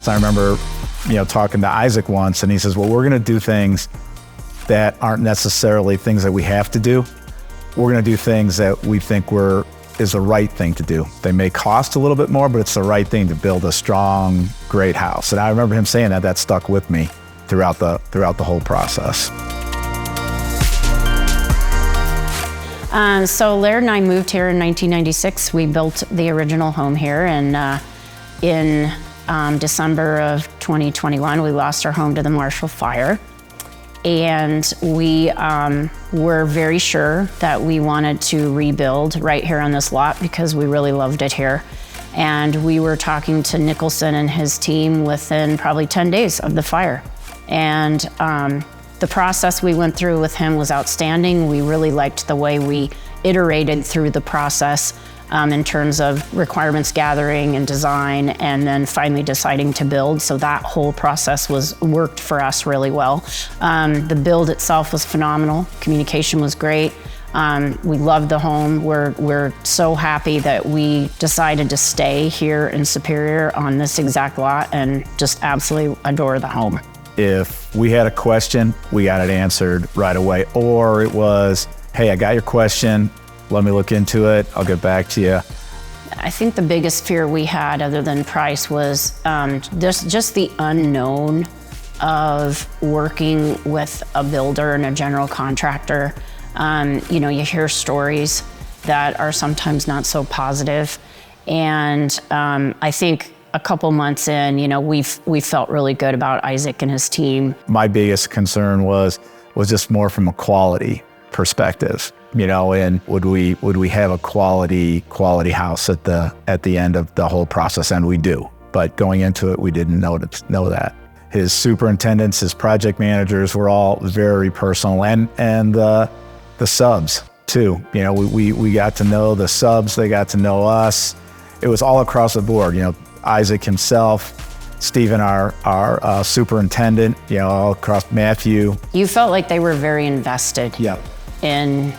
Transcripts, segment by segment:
I remember, talking to Isaac once, and he says, well, we're going to do things that aren't necessarily things that we have to do. We're going to do things that we think is the right thing to do. They may cost a little bit more, but it's the right thing to build a strong, great house. And I remember him saying that. That stuck with me throughout the whole process. So Laird and I moved here in 1996. We built the original home here, and in December of 2021, we lost our home to the Marshall Fire. And we were very sure that we wanted to rebuild right here on this lot because we really loved it here. And we were talking to Nickelson and his team within probably 10 days of the fire. And the process we went through with him was outstanding. We really liked the way we iterated through the process in terms of requirements gathering and design, and then finally deciding to build. So that whole process worked for us really well. The build itself was phenomenal. Communication was great. We loved the home. We're so happy that we decided to stay here in Superior on this exact lot and just absolutely adore the home. If we had a question, we got it answered right away. Or it was, hey, I got your question. Let me look into it. I'll get back to you. I think the biggest fear we had, other than price, was just the unknown of working with a builder and a general contractor. You hear stories that are sometimes not so positive. And I think a couple months in, we felt really good about Isaac and his team. My biggest concern was just more from a quality perspective. And would we have a quality house at the end of the whole process? And we do. But going into it, we didn't know that. His superintendents, his project managers were all very personal, and the subs too. We got to know the subs. They got to know us. It was all across the board. Isaac himself, Stephen, our superintendent. All across Matthew. You felt like they were very invested. Yeah. In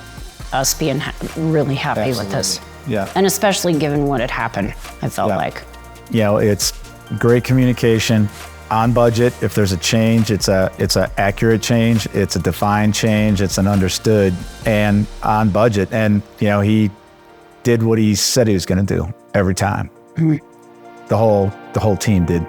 us being really happy Absolutely. With this. Yeah. And especially given what had happened, I felt like. It's great communication, on budget. If there's a change, it's a accurate change, it's a defined change, it's an understood, and on budget. And he did what he said he was going to do every time. Mm-hmm. The whole team did.